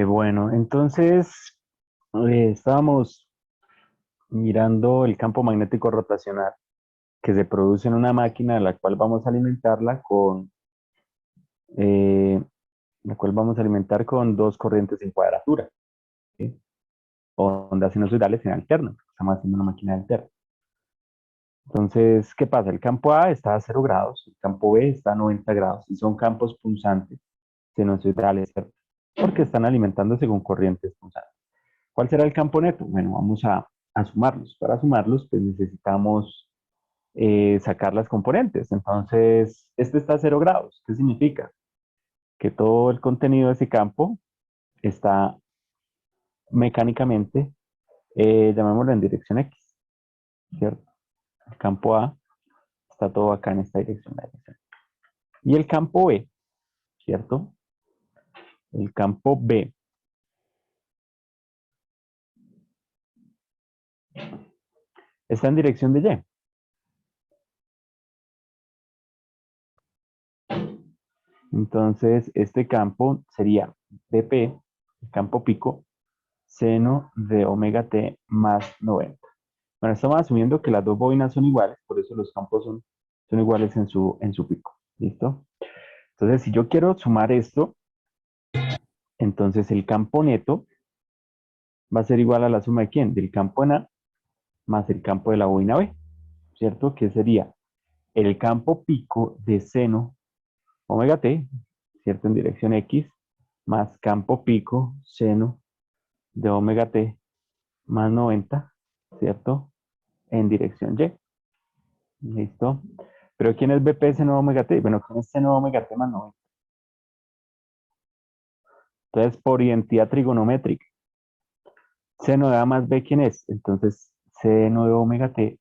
Bueno, entonces estábamos mirando el campo magnético rotacional que se produce en una máquina, la cual vamos a alimentarla eh, la cual vamos a alimentar con dos corrientes en cuadratura, ¿sí? Ondas sinusoidales en alterno. Estamos haciendo una máquina alterna. Entonces, ¿qué pasa? El campo A está a 0 grados, el campo B está a 90 grados y son campos punzantes sinusoidales, ¿cierto? Porque están alimentándose con corrientes punzantes. ¿Cuál será el campo neto? Bueno, vamos a sumarlos. Para sumarlos, pues necesitamos sacar las componentes. Entonces, este está a 0 grados. ¿Qué significa? Que todo el contenido de ese campo está mecánicamente, llamémoslo en dirección X, ¿cierto? El campo A está todo acá en esta dirección. Y el campo B, ¿cierto? El campo B está en dirección de Y. Entonces, este campo sería BP, el campo pico, seno de omega t más 90. Bueno, estamos asumiendo que las dos bobinas son iguales, por eso los campos son iguales en su pico. ¿Listo? Entonces, si yo quiero sumar esto, entonces el campo neto va a ser igual a la suma de ¿quién? Del campo en A más el campo de la bobina B, ¿cierto? Que sería el campo pico de seno omega t, ¿cierto? En dirección X, más campo pico seno de omega t más 90, ¿cierto? En dirección Y. ¿Listo? Pero ¿quién es BP seno omega t? Bueno, ¿quién es seno omega t más 90? Entonces, por identidad trigonométrica, seno de A más B, ¿quién es? Entonces, seno de omega t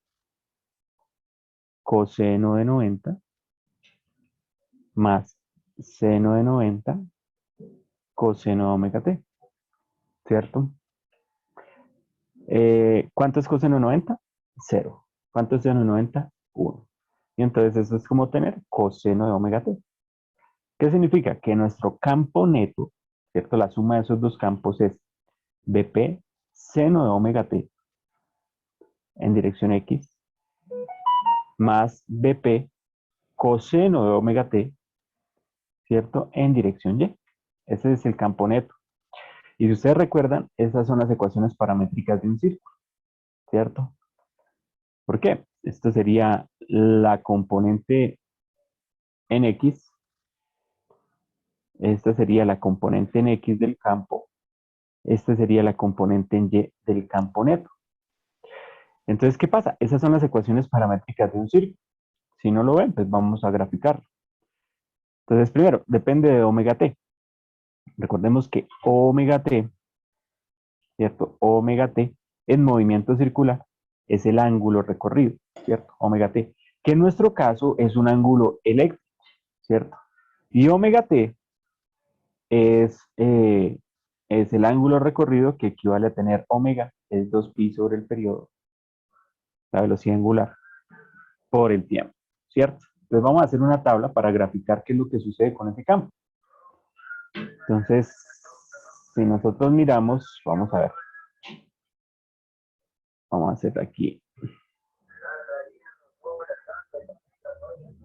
coseno de 90 más seno de 90 coseno de omega t, ¿cierto? ¿Cuánto es coseno de 90? 0. ¿Cuánto es seno de 90? 1. Y entonces eso es como tener coseno de omega t. ¿Qué significa? Que nuestro campo neto, ¿cierto? La suma de esos dos campos es BP seno de omega t en dirección X más BP coseno de omega t, ¿cierto? En dirección Y. Ese es el campo neto. Y si ustedes recuerdan, esas son las ecuaciones paramétricas de un círculo, ¿cierto? ¿Por qué? Esto sería la componente en X, esta sería la componente en X del campo, esta sería la componente en Y del campo neto. Entonces, ¿qué pasa? Esas son las ecuaciones paramétricas de un círculo. Si no lo ven, pues vamos a graficarlo. Entonces, primero, depende de omega t. Recordemos que omega t, ¿cierto? Omega t en movimiento circular es el ángulo recorrido, ¿cierto? Omega t, que en nuestro caso es un ángulo eléctrico, ¿cierto? Y omega t es el ángulo recorrido que equivale a tener omega, es 2pi sobre el periodo, la velocidad angular, por el tiempo, ¿cierto? Entonces vamos a hacer una tabla para graficar qué es lo que sucede con ese campo. Entonces, si nosotros miramos, vamos a ver, vamos a hacer aquí,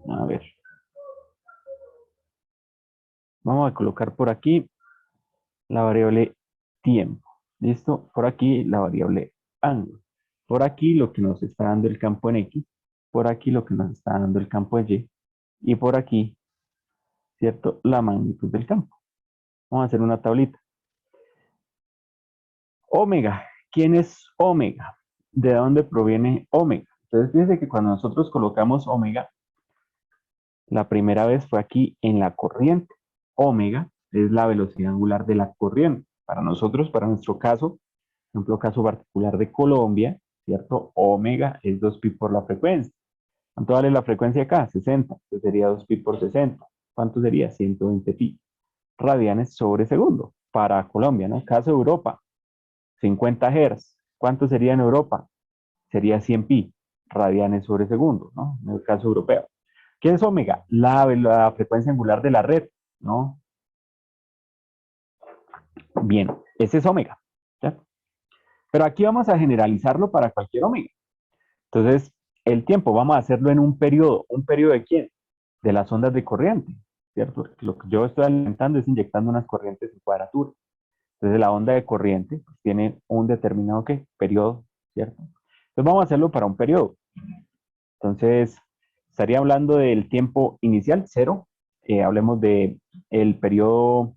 a ver, vamos a colocar por aquí la variable tiempo, ¿listo? Por aquí la variable ángulo, por aquí lo que nos está dando el campo en X, por aquí lo que nos está dando el campo en Y, y por aquí, ¿cierto? La magnitud del campo. Vamos a hacer una tablita. Omega, ¿quién es omega? ¿De dónde proviene omega? Entonces fíjense que cuando nosotros colocamos omega, la primera vez fue aquí en la corriente. Omega es la velocidad angular de la corriente. Para nosotros, para nuestro caso, por ejemplo, caso particular de Colombia, ¿cierto? Omega es 2pi por la frecuencia. ¿Cuánto vale la frecuencia acá? 60. Entonces sería 2pi por 60. ¿Cuánto sería? 120 pi radianes sobre segundo. Para Colombia, ¿no? Caso de Europa, 50 Hz. ¿Cuánto sería en Europa? Sería 100 pi radianes sobre segundo, ¿no? En el caso europeo. ¿Qué es omega? La frecuencia angular de la red, ¿no? Bien, ese es omega. ¿Ya? Pero aquí vamos a generalizarlo para cualquier omega. Entonces, el tiempo, vamos a hacerlo en un periodo de quién? De las ondas de corriente, ¿cierto? Lo que yo estoy alimentando es inyectando unas corrientes en cuadratura. Entonces, la onda de corriente pues, tiene un determinado, ¿qué? Periodo, ¿cierto? Entonces, vamos a hacerlo para un periodo. Entonces, estaría hablando del tiempo inicial, cero. Hablemos de el periodo,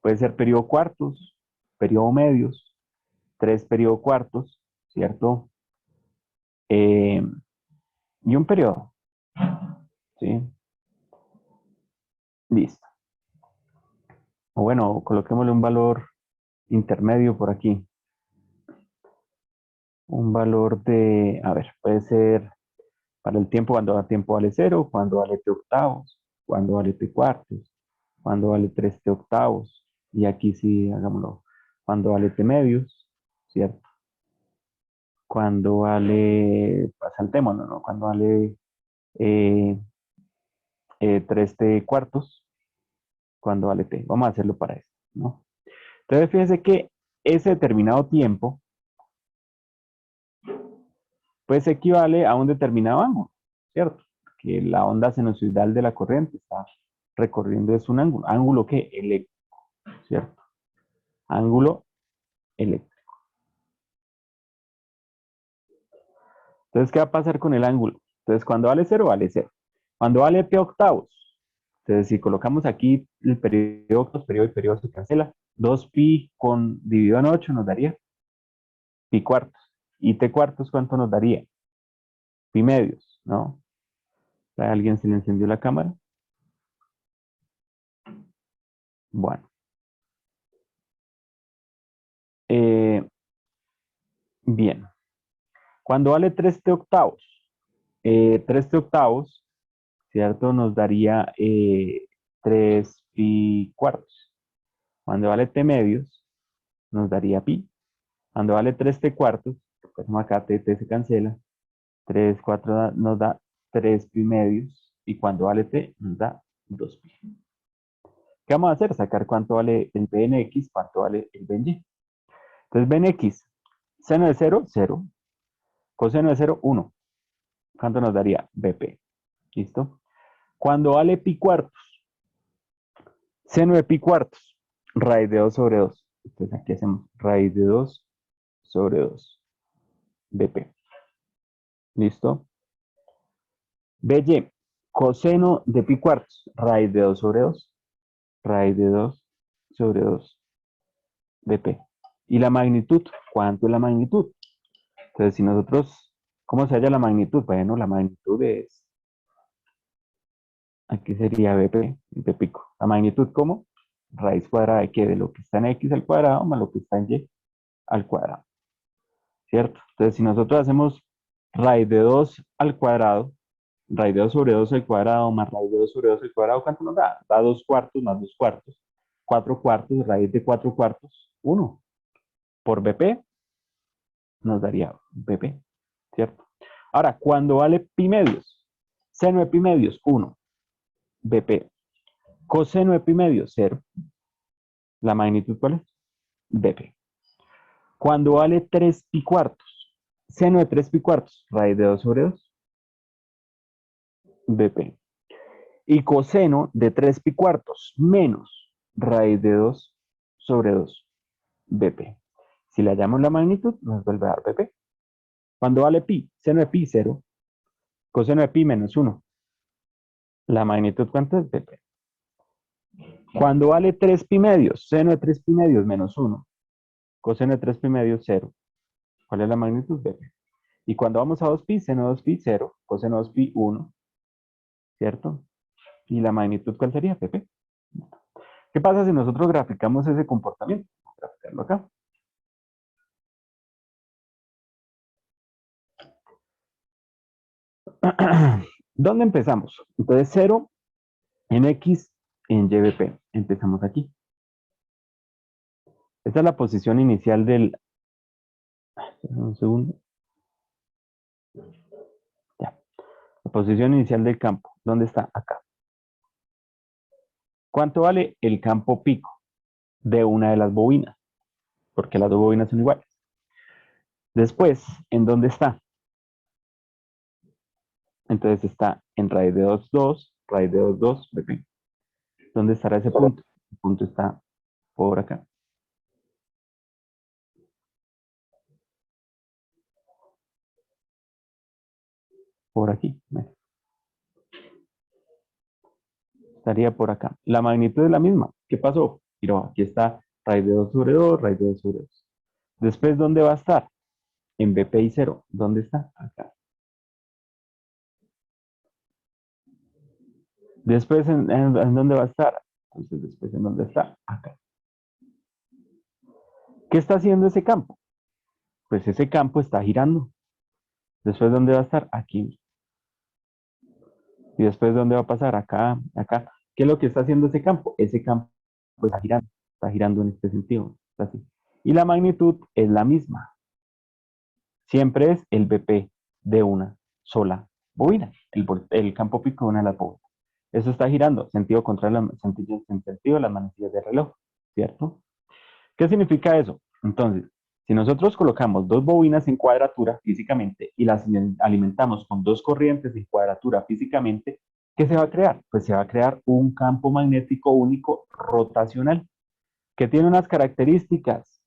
puede ser periodo cuartos, periodo medios, 3 periodo cuartos, ¿cierto? Eh, y un periodo, ¿sí? Listo. O bueno, coloquémosle un valor intermedio por aquí. Un valor de, a ver, puede ser para el tiempo cuando tiempo vale cero, cuando vale t octavos, cuando vale t cuartos, cuando vale 3t octavos. Y aquí sí, hagámoslo, cuando vale t medios, ¿cierto? Cuando vale, saltémonos, ¿no? Cuando vale 3t cuartos, cuando vale t. Vamos a hacerlo para esto, ¿no? Entonces, fíjense que ese determinado tiempo, pues equivale a un determinado ángulo, ¿cierto? Que la onda sinusoidal de la corriente está recorriendo es un ángulo. ¿Ángulo qué? Eléctrico, ¿cierto? Ángulo eléctrico. Entonces, ¿qué va a pasar con el ángulo? Entonces, cuando vale cero, vale cero. Cuando vale t octavos, entonces si colocamos aquí el periodo octavos, periodo y periodo se cancela. 2pi con dividido en 8 nos daría pi cuartos. ¿Y t cuartos cuánto nos daría? Pi medios, ¿no? ¿A alguien se le encendió la cámara? Bueno. Bien. Cuando vale 3t octavos, 3t octavos, ¿cierto? Nos daría 3 pi cuartos. Cuando vale t medios, nos daría pi. Cuando vale 3t cuartos, pues acá t se cancela. 3 4 nos da 3 pi medios. Y cuando vale t, nos da 2 pi. ¿Qué vamos a hacer? Sacar cuánto vale el b en x, cuánto vale el b en y. Entonces, b en x, seno de 0, 0. Coseno de 0, 1. ¿Cuánto nos daría? bp. ¿Listo? Cuando vale pi cuartos, seno de pi cuartos, raíz de 2 sobre 2. Entonces aquí hacemos raíz de 2 sobre 2 de p. ¿Listo? By, coseno de pi cuartos, raíz de 2 sobre 2. Raíz de 2 sobre 2 de p. ¿Y la magnitud? ¿Cuánto es la magnitud? Entonces si nosotros, ¿cómo se halla la magnitud? Bueno, la magnitud es, aquí sería bp, de pico. La magnitud, ¿cómo? Raíz cuadrada de qué? De lo que está en x al cuadrado más lo que está en y al cuadrado, ¿cierto? Entonces, si nosotros hacemos raíz de 2 al cuadrado, raíz de 2 sobre 2 al cuadrado más raíz de 2 sobre 2 al cuadrado, ¿cuánto nos da? Da 2 cuartos más 2 cuartos. 4 cuartos, raíz de 4 cuartos, 1. Por BP nos daría BP, ¿cierto? Ahora, cuando vale pi medios, seno de pi medios, 1, BP. Coseno de pi medios, 0. ¿La magnitud cuál es? BP. Cuando vale 3 pi cuartos, seno de 3 pi cuartos, raíz de 2 sobre 2, BP. Y coseno de 3 pi cuartos menos raíz de 2 sobre 2, BP. Si le hallamos la magnitud, nos vuelve a dar BP. Cuando vale pi, seno de pi, 0. Coseno de pi menos 1. ¿La magnitud cuánto es? BP. Cuando vale 3 pi medios, seno de 3 pi medios menos 1. Coseno de 3 pi medios, 0. ¿Cuál es la magnitud? BP. Y cuando vamos a 2 pi, seno de 2 pi, 0. Coseno de 2 pi, 1. ¿Cierto? ¿Y la magnitud cuál sería? BP. ¿Qué pasa si nosotros graficamos ese comportamiento? Vamos a graficarlo acá. ¿Dónde empezamos? Entonces 0 en X en YBP. Empezamos aquí. Esta es la posición inicial del... Un segundo. Ya. La posición inicial del campo. ¿Dónde está? Acá. ¿Cuánto vale el campo pico de una de las bobinas? porque las dos bobinas son iguales. Después, ¿en dónde está? Entonces está en raíz de 2, 2, raíz de 2, 2, BP. ¿Dónde estará ese punto? El punto está por acá. Por aquí. Estaría por acá. La magnitud es la misma. ¿Qué pasó? Mira, aquí está raíz de 2 sobre 2, raíz de 2 sobre 2. Después, ¿dónde va a estar? En BP y 0. ¿Dónde está? Acá. Después, ¿en dónde va a estar? Entonces, después, ¿en dónde está? Acá. ¿Qué está haciendo ese campo? Pues ese campo está girando. Después, ¿dónde va a estar? Aquí. Y después, ¿dónde va a pasar? Acá, acá. ¿Qué es lo que está haciendo ese campo? Ese campo pues, está girando en este sentido. Está así. Y la magnitud es la misma. Siempre es el BP de una sola bobina, el campo pico de una de las bobinas. Eso está girando, sentido contrario, en sentido de las manecillas del reloj, ¿cierto? ¿Qué significa eso? Entonces, si nosotros colocamos dos bobinas en cuadratura físicamente y las alimentamos con dos corrientes en cuadratura físicamente, ¿qué se va a crear? Pues se va a crear un campo magnético único rotacional que tiene unas características.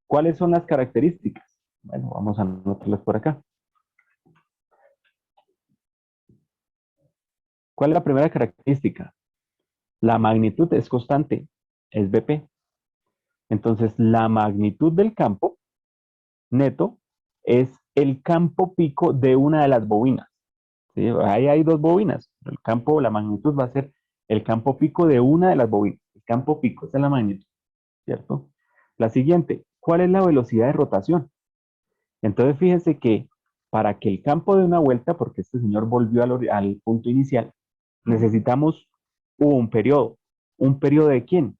¿Cuáles son las características? Bueno, vamos a anotarlas por acá. ¿Cuál es la primera característica? La magnitud es constante, es BP. Entonces, la magnitud del campo neto es el campo pico de una de las bobinas. ¿Sí? Ahí hay dos bobinas. El campo, la magnitud va a ser el campo pico de una de las bobinas. El campo pico, esa es la magnitud, ¿cierto? La siguiente, ¿cuál es la velocidad de rotación? Entonces, fíjense que para que el campo dé una vuelta, porque este señor volvió al punto inicial, necesitamos un periodo. ¿Un periodo de quién?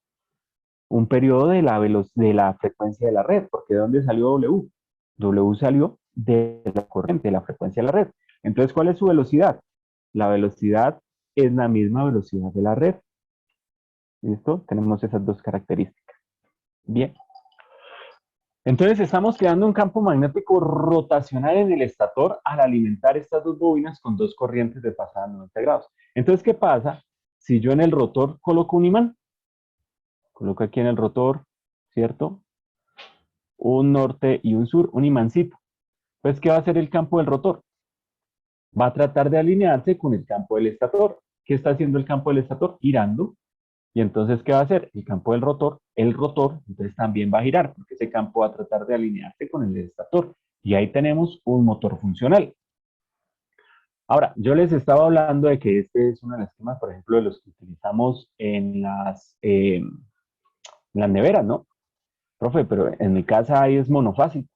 Un periodo de la frecuencia de la red, porque ¿de dónde salió W? W salió de la corriente, de la frecuencia de la red. Entonces, ¿cuál es su velocidad? La velocidad es la misma velocidad de la red. ¿Listo? Tenemos esas dos características. Bien. Entonces estamos creando un campo magnético rotacional en el estator al alimentar estas dos bobinas con dos corrientes de pasada 90 grados. Entonces, ¿qué pasa si yo en el rotor coloco un imán? Coloco aquí en el rotor, ¿cierto? Un norte y un sur, un imancito. Pues, ¿qué va a hacer el campo del rotor? Va a tratar de alinearse con el campo del estator. ¿Qué está haciendo el campo del estator? Girando. Y entonces, ¿qué va a hacer? El campo del rotor, entonces también va a girar, porque ese campo va a tratar de alinearse con el estator. Y ahí tenemos un motor funcional. Ahora, yo les estaba hablando de que este es uno de los esquemas, por ejemplo, de los que utilizamos en las neveras, ¿no? Profe, pero en mi casa ahí es monofásico.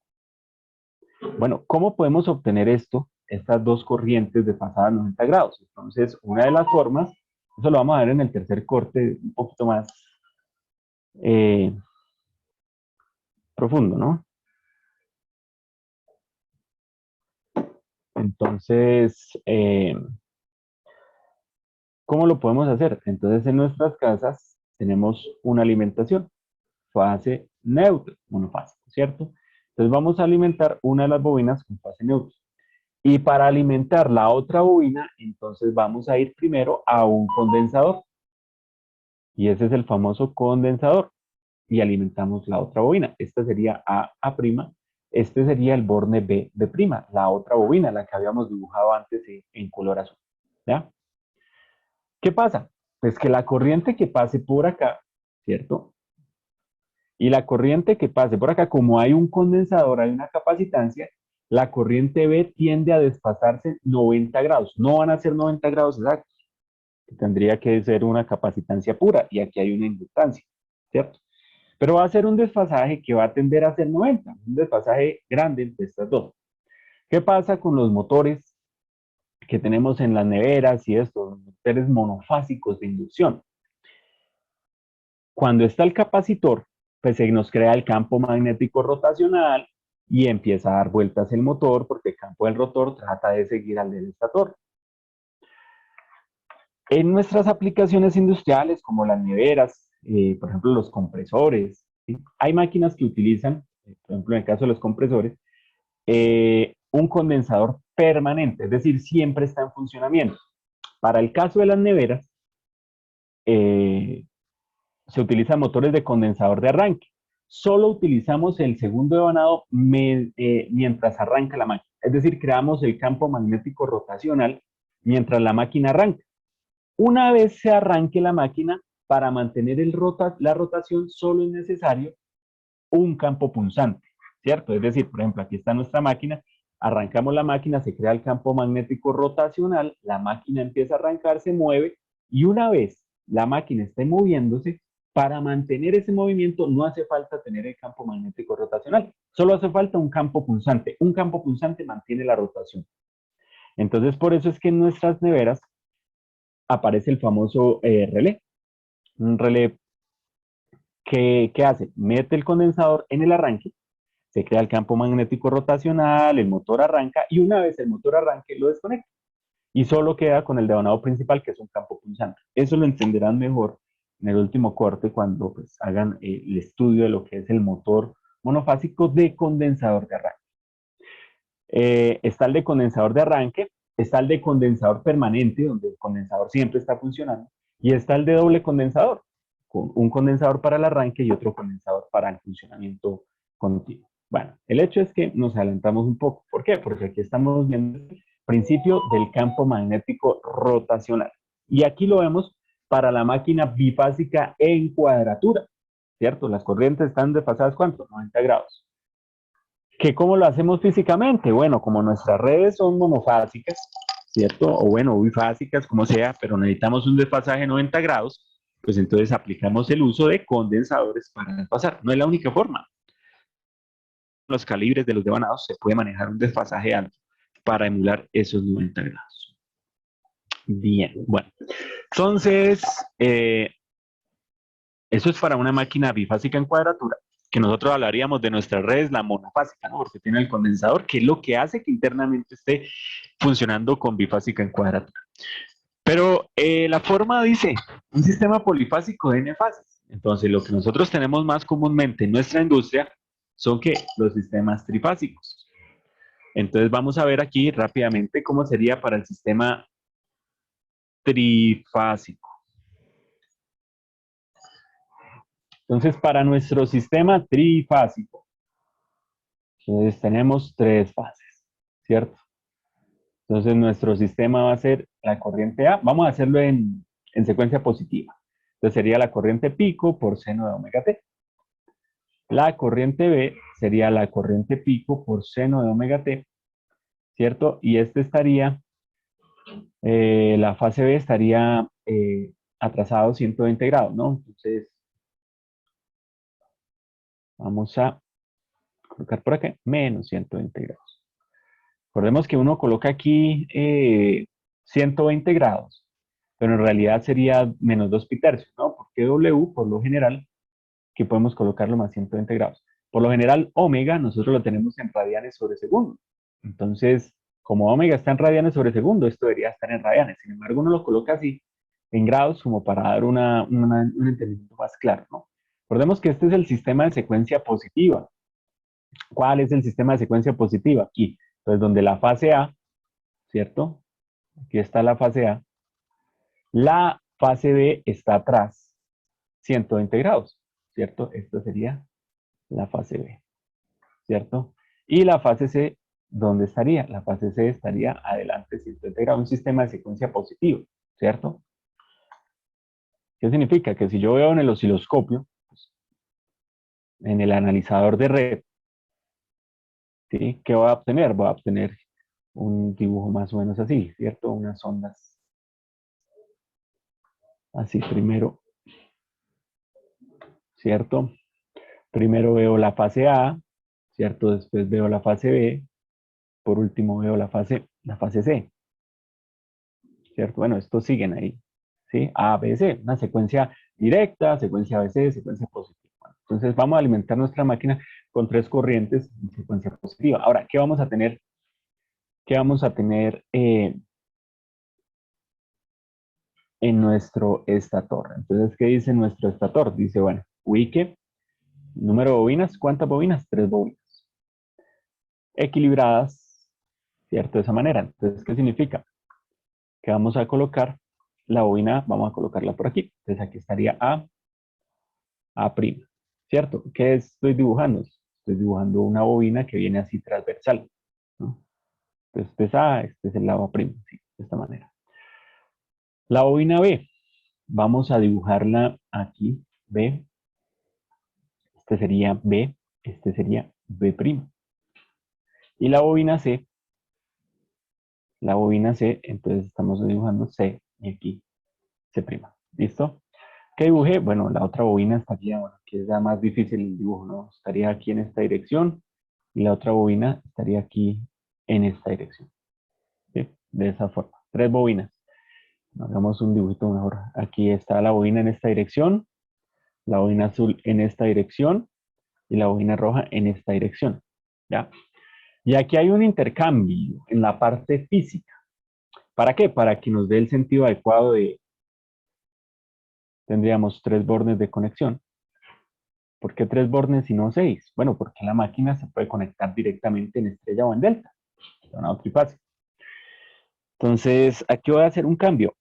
Bueno, ¿cómo podemos obtener esto? Estas dos corrientes de pasada 90 grados. Entonces, una de las formas, eso lo vamos a ver en el tercer corte un poquito más eh, profundo, ¿no? Entonces, ¿cómo lo podemos hacer? Entonces, en nuestras casas tenemos una alimentación, fase neutra, monofásico, ¿cierto? Entonces, vamos a alimentar una de las bobinas con fase neutra. Y para alimentar la otra bobina, entonces vamos a ir primero a un condensador. Y ese es el famoso condensador. Y alimentamos la otra bobina. Esta sería A'. Este sería el borne B', la otra bobina, la que habíamos dibujado antes en color azul. ¿Ya? ¿Qué pasa? Pues que la corriente que pase por acá, ¿cierto? Y la corriente que pase por acá, como hay un condensador, hay una capacitancia, la corriente B tiende a desfasarse 90 grados. No van a ser 90 grados exactos. Tendría que ser una capacitancia pura y aquí hay una inductancia, ¿cierto? Pero va a ser un desfasaje que va a tender a ser 90, un desfasaje grande entre estas dos. ¿Qué pasa con los motores que tenemos en las neveras y estos motores monofásicos de inducción? Cuando está el capacitor, pues se nos crea el campo magnético rotacional y empieza a dar vueltas el motor porque el campo del rotor trata de seguir al del estator. En nuestras aplicaciones industriales, como las neveras, por ejemplo, los compresores, ¿sí? Hay máquinas que utilizan, por ejemplo, en el caso de los compresores, un condensador permanente, es decir, siempre está en funcionamiento. Para el caso de las neveras, eh, se utilizan motores de condensador de arranque. Solo utilizamos el segundo devanado mientras arranca la máquina. Es decir, creamos el campo magnético rotacional mientras la máquina arranca. Una vez se arranque la máquina, para mantener la rotación solo es necesario un campo punzante, ¿cierto? Es decir, por ejemplo, aquí está nuestra máquina, arrancamos la máquina, se crea el campo magnético rotacional, la máquina empieza a arrancar, se mueve, y una vez la máquina esté moviéndose, para mantener ese movimiento no hace falta tener el campo magnético rotacional, solo hace falta un campo punzante. Un campo punzante mantiene la rotación. Entonces, por eso es que en nuestras neveras aparece el famoso relé. Un relé que hace, mete el condensador en el arranque, se crea el campo magnético rotacional, el motor arranca y una vez el motor arranque lo desconecta y solo queda con el devanado principal, que es un campo punzante. Eso lo entenderán mejor en el último corte cuando pues, hagan el estudio de lo que es el motor monofásico de condensador de arranque. Está el de condensador de arranque, está el de condensador permanente, donde el condensador siempre está funcionando, y está el de doble condensador, con un condensador para el arranque y otro condensador para el funcionamiento continuo. Bueno, el hecho es que nos adelantamos un poco. ¿Por qué? Porque aquí estamos viendo el principio del campo magnético rotacional. Y aquí lo vemos para la máquina bifásica en cuadratura, ¿cierto? Las corrientes están desfasadas, ¿cuánto? 90 grados. ¿Que cómo lo hacemos físicamente? Bueno, como nuestras redes son monofásicas, ¿cierto? O bueno, bifásicas, como sea, pero necesitamos un desfasaje de 90 grados, pues entonces aplicamos el uso de condensadores para desfasar. No es la única forma. Los calibres de los devanados se puede manejar un desfasaje alto para emular esos 90 grados. Bien, bueno. Entonces, eso es para una máquina bifásica en cuadratura, que nosotros hablaríamos de nuestras redes, la monofásica, ¿no? Porque tiene el condensador, que es lo que hace que internamente esté funcionando con bifásica en cuadratura. Pero la forma dice, un sistema polifásico de n fases. Entonces, lo que nosotros tenemos más comúnmente en nuestra industria son que los sistemas trifásicos. Entonces, vamos a ver aquí rápidamente cómo sería para el sistema trifásico. Entonces, para nuestro sistema trifásico, entonces tenemos tres fases, ¿cierto? Entonces nuestro sistema va a ser la corriente A, vamos a hacerlo en secuencia positiva. Entonces sería la corriente pico por seno de omega t. La corriente B sería la corriente pico por seno de omega t, ¿cierto? Y este estaría, la fase B estaría atrasado 120 grados, ¿no? Entonces vamos a colocar por acá menos 120 grados. Recordemos que uno coloca aquí 120 grados, pero en realidad sería menos 2 pi tercios, ¿no? Porque W, por lo general, que podemos colocarlo más 120 grados. Por lo general, omega, nosotros lo tenemos en radianes sobre segundo. Entonces, como omega está en radianes sobre segundo, esto debería estar en radianes. Sin embargo, uno lo coloca así, en grados, como para dar un entendimiento más claro, ¿no? Recordemos que este es el sistema de secuencia positiva. ¿Cuál es el sistema de secuencia positiva? Aquí. Entonces, donde la fase A, ¿cierto? Aquí está la fase A. La fase B está atrás, 120 grados, ¿cierto? Esta sería la fase B, ¿cierto? Y la fase C, ¿dónde estaría? La fase C estaría adelante, 120 grados, un sistema de secuencia positivo, ¿cierto? ¿Qué significa? Que si yo veo en el osciloscopio, pues, en el analizador de red, ¿sí? ¿Qué voy a obtener? Voy a obtener un dibujo más o menos así, ¿cierto? Unas ondas así primero, ¿cierto? Primero veo la fase A, ¿cierto? Después veo la fase B, por último veo la fase C, ¿cierto? Bueno, estos siguen ahí, ¿sí? A, B, C, una secuencia directa, secuencia ABC, secuencia positiva. Bueno, entonces vamos a alimentar nuestra máquina con tres corrientes en secuencia positiva. Ahora, ¿qué vamos a tener? ¿Qué vamos a tener en nuestro estator? Entonces, ¿qué dice nuestro estator? Dice, bueno, ubique Número de bobinas, ¿cuántas bobinas? 3 bobinas. Equilibradas, ¿cierto? De esa manera. Entonces, ¿qué significa? Que vamos a colocar la bobina, vamos a colocarla por aquí. Entonces, aquí estaría A', ¿cierto? ¿Qué estoy dibujando? Estoy dibujando una bobina que viene así transversal, ¿no? Entonces, este es A, este es el lado A', ¿sí? De esta manera. La bobina B, vamos a dibujarla aquí, B. Este sería B, este sería B'. Y la bobina C, entonces estamos dibujando C y aquí C'. ¿Listo? ¿Qué dibujé? Bueno, la otra bobina estaría, bueno, que es ya más difícil el dibujo, ¿no? Estaría aquí en esta dirección y la otra bobina estaría aquí en esta dirección. ¿Sí? De esa forma. 3 bobinas. Hagamos un dibujito mejor. Aquí está la bobina en esta dirección, la bobina azul en esta dirección y la bobina roja en esta dirección. ¿Ya? Y aquí hay un intercambio en la parte física. ¿Para qué? Para que nos dé el sentido adecuado de, tendríamos 3 bornes de conexión. ¿Por qué 3 bornes y no 6? Bueno, porque la máquina se puede conectar directamente en estrella o en delta. Una trifásico. Entonces, aquí voy a hacer un cambio.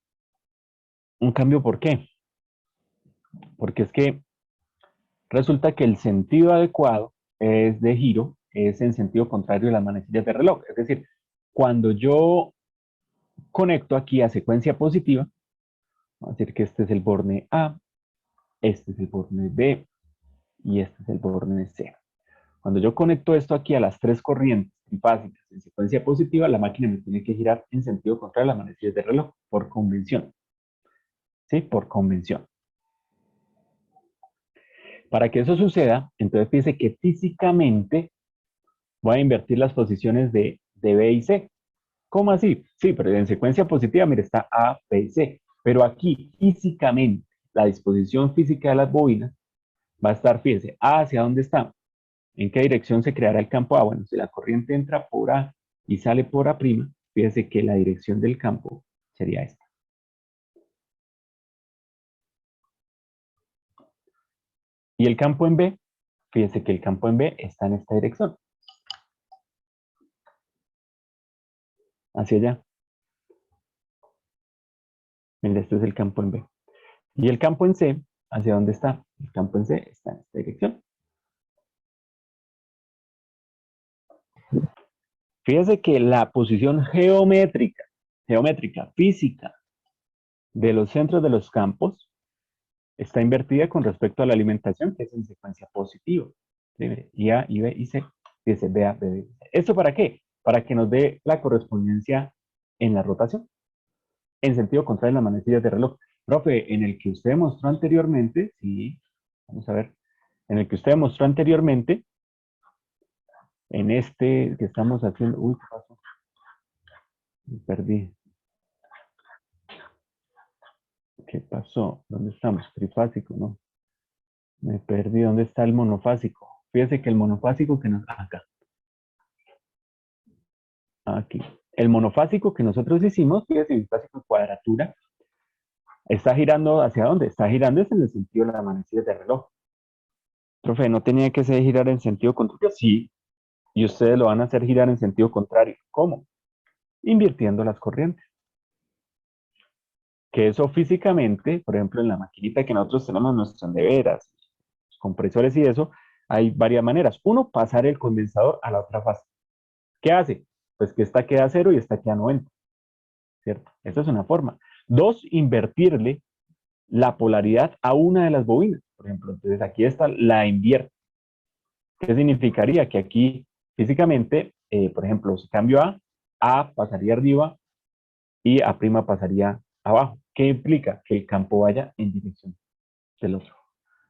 ¿Un cambio por qué? Porque es que resulta que el sentido adecuado es de giro, es en sentido contrario de las manecillas de reloj. Es decir, cuando yo conecto aquí a secuencia positiva, vamos a decir que este es el borne A, este es el borne B y este es el borne C. Cuando yo conecto esto aquí a las 3 corrientes trifásicas en secuencia positiva, la máquina me tiene que girar en sentido contrario a las manecillas de reloj, por convención. ¿Sí? Por convención. Para que eso suceda, entonces fíjese que físicamente voy a invertir las posiciones de B y C. ¿Cómo así? Sí, pero en secuencia positiva, mire, está A, B y C. Pero aquí, físicamente, la disposición física de las bobinas va a estar, fíjese, A hacia dónde está. ¿En qué dirección se creará el campo A? Bueno, si la corriente entra por A y sale por A', fíjese que la dirección del campo sería esta. Y el campo en B, fíjese que el campo en B está en esta dirección, hacia allá. Mire, este es el campo en B. Y el campo en C, ¿hacia dónde está? El campo en C está en esta dirección. Fíjese que la posición geométrica, física de los centros de los campos está invertida con respecto a la alimentación, que es en secuencia positiva. Y A, y B, y C. Fíjese, B, A, B, B. ¿Esto para qué? Para que nos dé la correspondencia en la rotación, en sentido contrario a las manecillas de reloj. Profe, en el que usted mostró anteriormente, sí, vamos a ver, en el que usted mostró anteriormente, en este que estamos haciendo, uy, ¿qué pasó? Me perdí. ¿Qué pasó? ¿Dónde estamos? Trifásico, ¿no? Me perdí. ¿Dónde está el monofásico? Fíjese que el monofásico que nos... Acá. Aquí. El monofásico que nosotros hicimos, fíjese, el bifásico de cuadratura, está girando ¿hacia dónde? Está girando es en el sentido de las manecillas de reloj. Profe, ¿no tenía que ser girar en sentido contrario? Sí. Y ustedes lo van a hacer girar en sentido contrario. ¿Cómo? Invirtiendo las corrientes. Que eso físicamente, por ejemplo, en la maquinita que nosotros tenemos, nuestras neveras, compresores y eso, hay varias maneras. Uno, pasar el condensador a la otra fase. ¿Qué hace? Pues que esta queda a 0 y esta queda a 90, ¿cierto? Esa es una forma. Dos, invertirle la polaridad a una de las bobinas. Por ejemplo, entonces aquí esta la invierto. ¿Qué significaría? Que aquí físicamente, por ejemplo, si cambio A pasaría arriba y A' pasaría abajo. ¿Qué implica? Que el campo vaya en dirección del otro.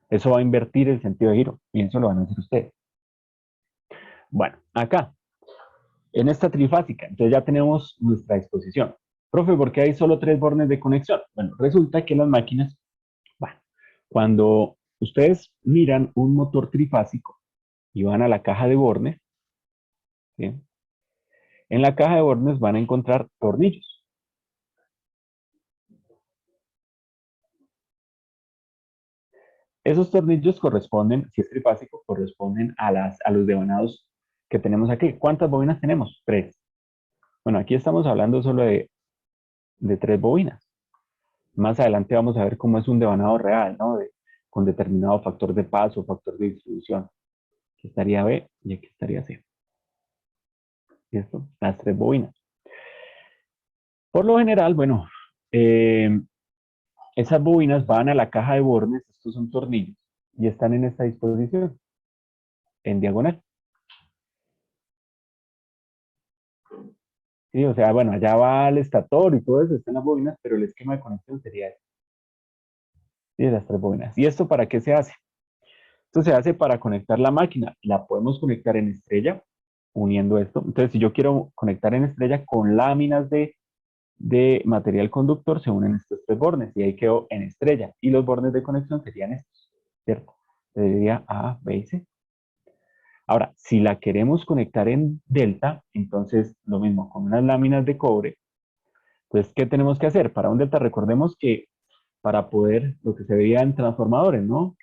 Eso va a invertir el sentido de giro y eso lo van a hacer ustedes. Bueno, acá, en esta trifásica, entonces ya tenemos nuestra disposición. Profe, ¿por qué hay solo 3 bornes de conexión? Bueno, resulta que las máquinas, bueno, cuando ustedes miran un motor trifásico y van a la caja de bornes, ¿sí? En la caja de bornes van a encontrar tornillos. Esos tornillos corresponden, si es trifásico, corresponden a los devanados que tenemos aquí. ¿Cuántas bobinas tenemos? 3. Bueno, aquí estamos hablando solo de 3 bobinas. Más adelante vamos a ver cómo es un devanado real, ¿no? Con determinado factor de paso, factor de distribución. Aquí estaría B y aquí estaría C. ¿Listo? Las 3 bobinas. Por lo general, bueno, esas bobinas van a la caja de bornes, estos son tornillos, y están en esta disposición, en diagonal. Sí, o sea, bueno, allá va el estator y todo eso, están las bobinas, pero el esquema de conexión sería este. Sí, las 3 bobinas. ¿Y esto para qué se hace? Esto se hace para conectar la máquina. La podemos conectar en estrella, uniendo esto. Entonces, si yo quiero conectar en estrella con láminas de material conductor, se unen estos 3 bornes y ahí quedó en estrella. Y los bornes de conexión serían estos, ¿cierto? Sería A, B y C. Ahora, si la queremos conectar en delta, entonces lo mismo, con unas láminas de cobre. Entonces, ¿qué tenemos que hacer? Para un delta, recordemos que para poder, lo que se veía en transformadores, ¿no?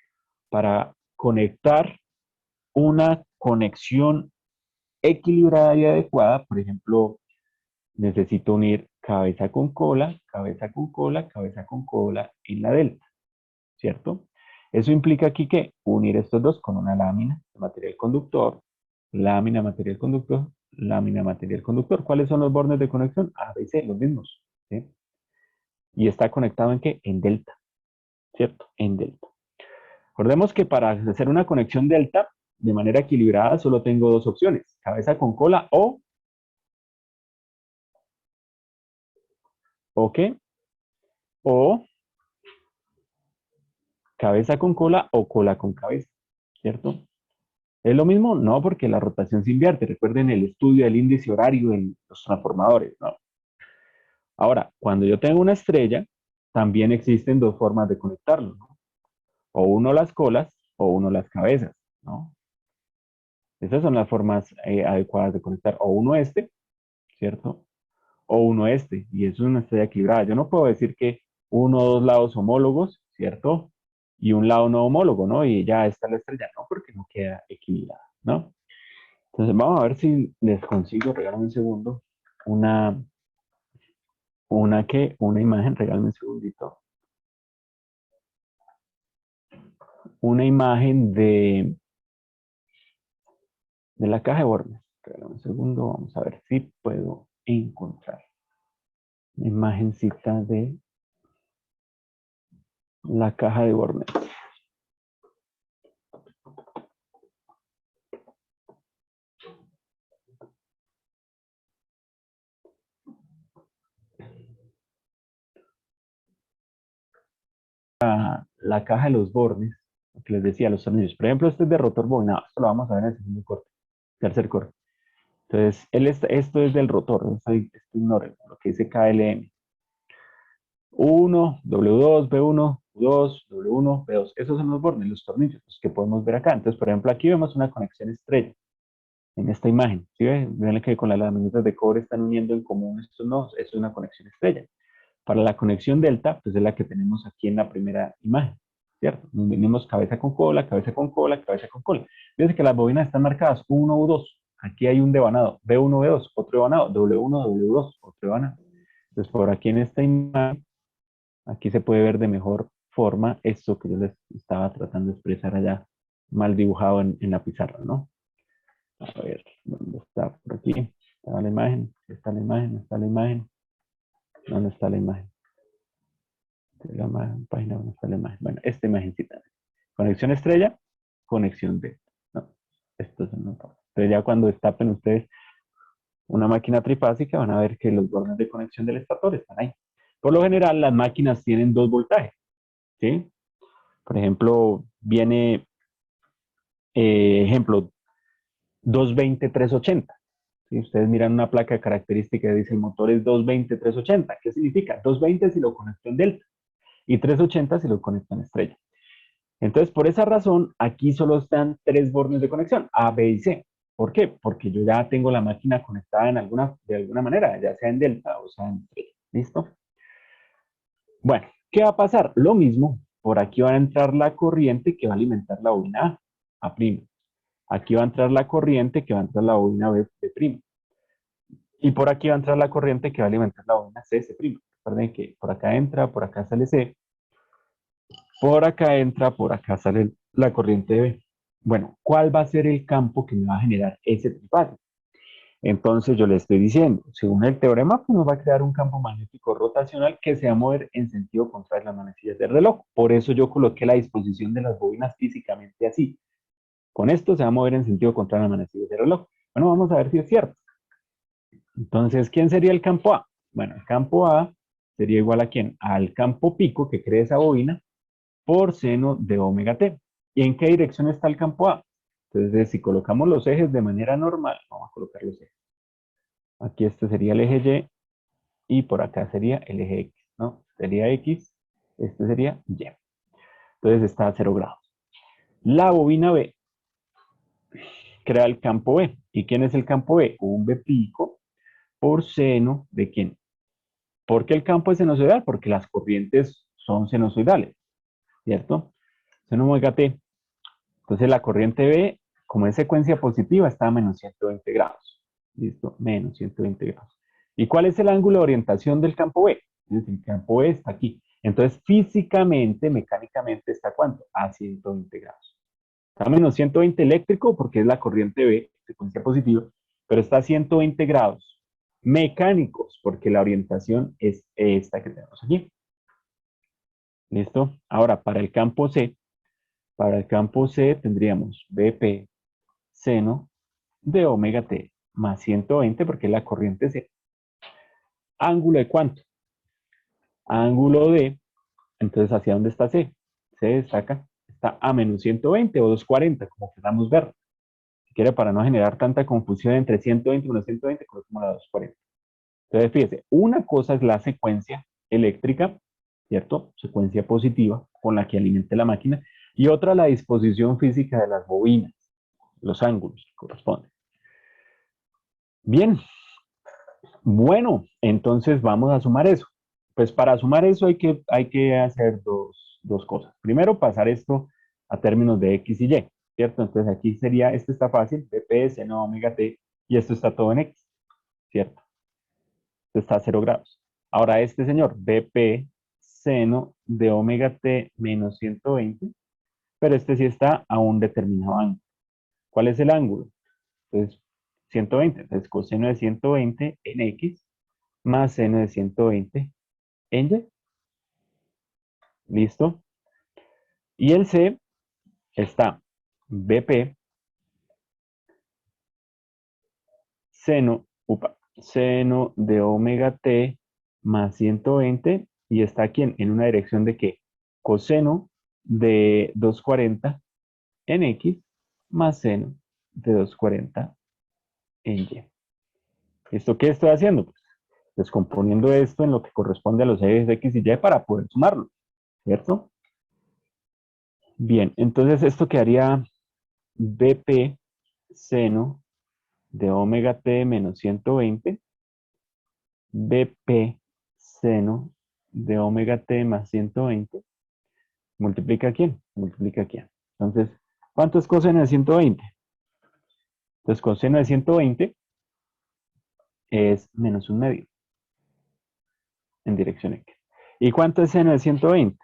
Para conectar una conexión equilibrada y adecuada, por ejemplo, necesito unir cabeza con cola, cabeza con cola, cabeza con cola en la delta, ¿cierto? Eso implica aquí que unir estos dos con una lámina de material conductor, lámina, material conductor, lámina, material conductor. ¿Cuáles son los bornes de conexión? A, B y C, los mismos, ¿sí? Y está conectado en qué? En delta, ¿cierto? En delta. Recordemos que para hacer una conexión delta de manera equilibrada solo tengo dos opciones, cabeza con cola o qué, o cabeza con cola o cola con cabeza, ¿cierto? ¿Es lo mismo? No, porque la rotación se invierte. Recuerden el estudio del índice horario en los transformadores, ¿no? Ahora, cuando yo tengo una estrella, también existen dos formas de conectarlo, ¿no? O uno las colas o uno las cabezas, ¿no? Esas son las formas adecuadas de conectar. O uno este, ¿cierto? O uno este, y eso es una estrella equilibrada. Yo no puedo decir que uno o dos lados homólogos, ¿cierto? Y un lado no homólogo, ¿no? Y ya está la estrella, no, porque no queda equilibrada, ¿no? Entonces vamos a ver si les consigo, regálame un segundo, una imagen, regálame un segundito, una imagen de la caja de bornes. Regálame un segundo, vamos a ver si puedo encontrar una imagencita de la caja de bornes. La caja de los bornes, lo que les decía, los tornillos. Por ejemplo, este es de rotor bobinado, esto lo vamos a ver en el segundo corte, tercer corte. Entonces, esto es del rotor, esto ignore lo que dice KLM. 1, W2, B1, U2, W1, B2. Esos son los bornes, los tornillos los que podemos ver acá. Entonces, por ejemplo, aquí vemos una conexión estrella en esta imagen. ¿Sí ven? Ven que con las laminitas de cobre están uniendo en común estos nodos. Eso es una conexión estrella. Para la conexión delta, pues es la que tenemos aquí en la primera imagen, ¿cierto? Nos venimos cabeza con cola, cabeza con cola, cabeza con cola. Fíjense que las bobinas están marcadas 1, U2. Aquí hay un devanado, B1, B2, otro devanado, W1, W2, otro devanado. Entonces, por aquí en esta imagen, aquí se puede ver de mejor forma esto que yo les estaba tratando de expresar allá, mal dibujado en la pizarra, ¿no? A ver, ¿dónde está? Por aquí. Está la imagen, está la imagen, está la imagen. ¿Dónde está la imagen? La página donde está la imagen. Bueno, esta imagencita. Conexión estrella, conexión D. No, esto es un Entonces ya cuando destapen ustedes una máquina trifásica van a ver que los bornes de conexión del estator están ahí. Por lo general las máquinas tienen dos voltajes, ¿sí? Por ejemplo, viene, ejemplo, 220, 380. Si ustedes miran una placa de características que dice el motor es 220, 380. ¿Qué significa? 220 si lo conecto en delta y 380 si lo conecto en estrella. Entonces, por esa razón, aquí solo están tres bornes de conexión, A, B y C. ¿Por qué? Porque yo ya tengo la máquina conectada de alguna manera, ya sea en delta o sea en estrella. ¿Listo? Bueno, ¿qué va a pasar? Lo mismo, por aquí va a entrar la corriente que va a alimentar la bobina A'. Aquí va a entrar la corriente que va a entrar la bobina B'. Y por aquí va a entrar la corriente que va a alimentar la bobina C'. Recuerden que por acá entra, por acá sale C, por acá entra, por acá sale la corriente B. Bueno, ¿cuál va a ser el campo que me va a generar ese trifásico? Entonces yo le estoy diciendo, según el teorema, pues nos va a crear un campo magnético rotacional que se va a mover en sentido contrario a las manecillas del reloj. Por eso yo coloqué la disposición de las bobinas físicamente así. Con esto se va a mover en sentido contrario a las manecillas del reloj. Bueno, vamos a ver si es cierto. Entonces, ¿quién sería el campo A? Bueno, el campo A sería igual a ¿quién? Al campo pico que crea esa bobina por seno de omega t. ¿Y en qué dirección está el campo A? Entonces, si colocamos los ejes de manera normal, vamos a colocar los ejes. Aquí este sería el eje Y y por acá sería el eje X, ¿no? Sería X, este sería Y. Entonces está a 0 grados. La bobina B crea el campo B. ¿Y quién es el campo B? Un B pico por seno de ¿quién? ¿Por qué el campo es sinusoidal? Porque las corrientes son sinusoidales, ¿cierto? Seno omega t. Entonces la corriente B, como es secuencia positiva, está a menos 120 grados. ¿Listo? Menos 120 grados. ¿Y cuál es el ángulo de orientación del campo B? El campo B está aquí. Entonces físicamente, mecánicamente, ¿está cuánto? A 120 grados. Está a menos 120 eléctrico porque es la corriente B, secuencia positiva, pero está a 120 grados mecánicos porque la orientación es esta que tenemos aquí. ¿Listo? Ahora, para el campo C tendríamos BP seno de omega t más 120 porque es la corriente C. ¿Ángulo de cuánto? Ángulo de, entonces, ¿hacia dónde está C? C destaca, está a menos 120 o 240, como queramos ver. Si quiere, para no generar tanta confusión entre 120 y menos 120, colocamos la 240. Entonces, fíjese, una cosa es la secuencia eléctrica, ¿cierto? Secuencia positiva con la que alimente la máquina, y otra la disposición física de las bobinas, los ángulos que corresponden. Bien, bueno, entonces vamos a sumar eso. Pues para sumar eso hay que hacer dos cosas. Primero, pasar esto a términos de X y Y, ¿cierto? Entonces aquí sería, esto está fácil, BP seno omega t, y esto está todo en X, ¿cierto? Esto está a 0 grados. Ahora este señor, BP seno de omega t menos 120, pero este sí está a un determinado ángulo. ¿Cuál es el ángulo? Entonces, 120. Entonces, coseno de 120 en X más seno de 120 en Y. ¿Listo? Y el C está BP seno de omega t más 120 y está aquí en una dirección de ¿qué? Coseno de 240 en X más seno de 240 en Y. ¿Esto qué estoy haciendo? Pues descomponiendo esto en lo que corresponde a los ejes de X y Y para poder sumarlo, ¿cierto? Bien, entonces esto quedaría BP seno de omega t menos 120, BP seno de omega t más 120, multiplica quién, multiplica quién. Entonces, ¿cuánto es coseno de 120? Entonces, coseno de 120 es menos un medio en dirección X. ¿Y cuánto es seno de 120?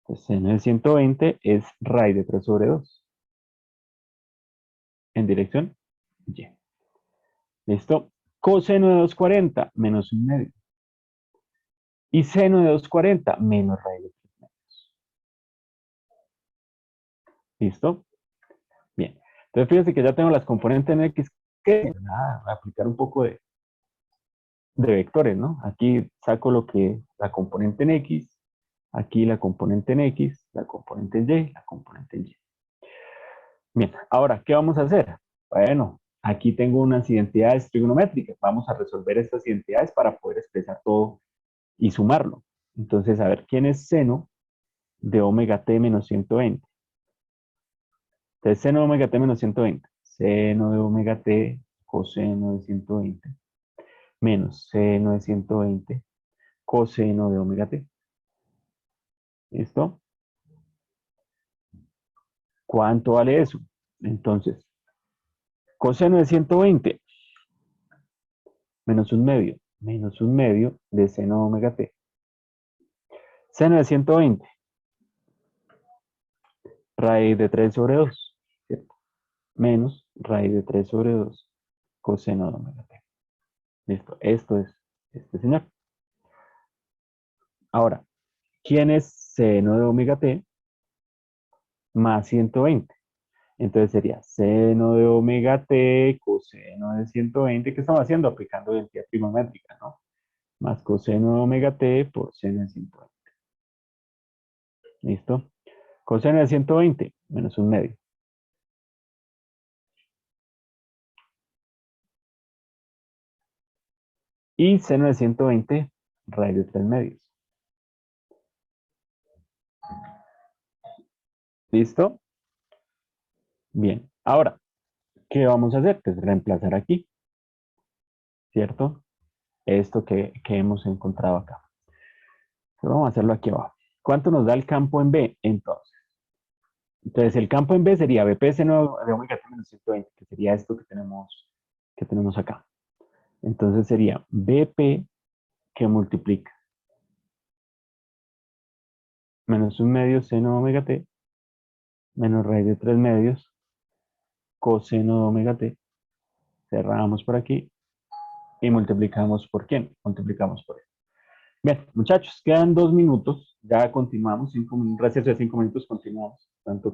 Pues seno de 120 es raíz de 3 sobre 2 en dirección Y. ¿Listo? Coseno de 240 menos un medio. Y seno de 240 menos raíz de 3 medios. ¿Listo? Bien. Entonces fíjense que ya tengo las componentes en X que nada, aplicar un poco de vectores, ¿no? Aquí saco lo que la componente en X, aquí la componente en X, la componente en Y, la componente en Y. Bien, ahora, ¿qué vamos a hacer? Bueno, aquí tengo unas identidades trigonométricas. Vamos a resolver estas identidades para poder expresar todo y sumarlo. Entonces, a ver, ¿quién es seno de omega t menos 120? Entonces, seno de omega t menos 120. Seno de omega t coseno de 120 menos seno de 120 coseno de omega t. ¿Listo? ¿Cuánto vale eso? Entonces, coseno de 120 menos un medio de seno de omega t. Seno de 120, raíz de 3 sobre 2, ¿cierto? Menos raíz de 3 sobre 2 coseno de omega t. Listo, esto es este señor. Ahora, ¿quién es seno de omega t más 120? Entonces sería seno de omega t coseno de 120. ¿Qué estamos haciendo? Aplicando identidad trigonométrica, ¿no? Más coseno de omega t por seno de 120. ¿Listo? Coseno de 120 menos un medio. Y seno de 120 raíz de 3 medios. ¿Listo? Bien. Ahora, ¿qué vamos a hacer? Pues reemplazar aquí, ¿cierto? Esto que hemos encontrado acá. Entonces, vamos a hacerlo aquí abajo. ¿Cuánto nos da el campo en B? Entonces el campo en B sería BP seno de omega t menos 120, que sería esto que tenemos acá. Entonces sería BP que multiplica menos un medio seno de omega t menos raíz de 3 medios coseno de omega t. Cerramos por aquí y multiplicamos por quién? Multiplicamos por él. Bien, muchachos, quedan 2 minutos. Ya continuamos, un receso de 5 minutos, continuamos. Tanto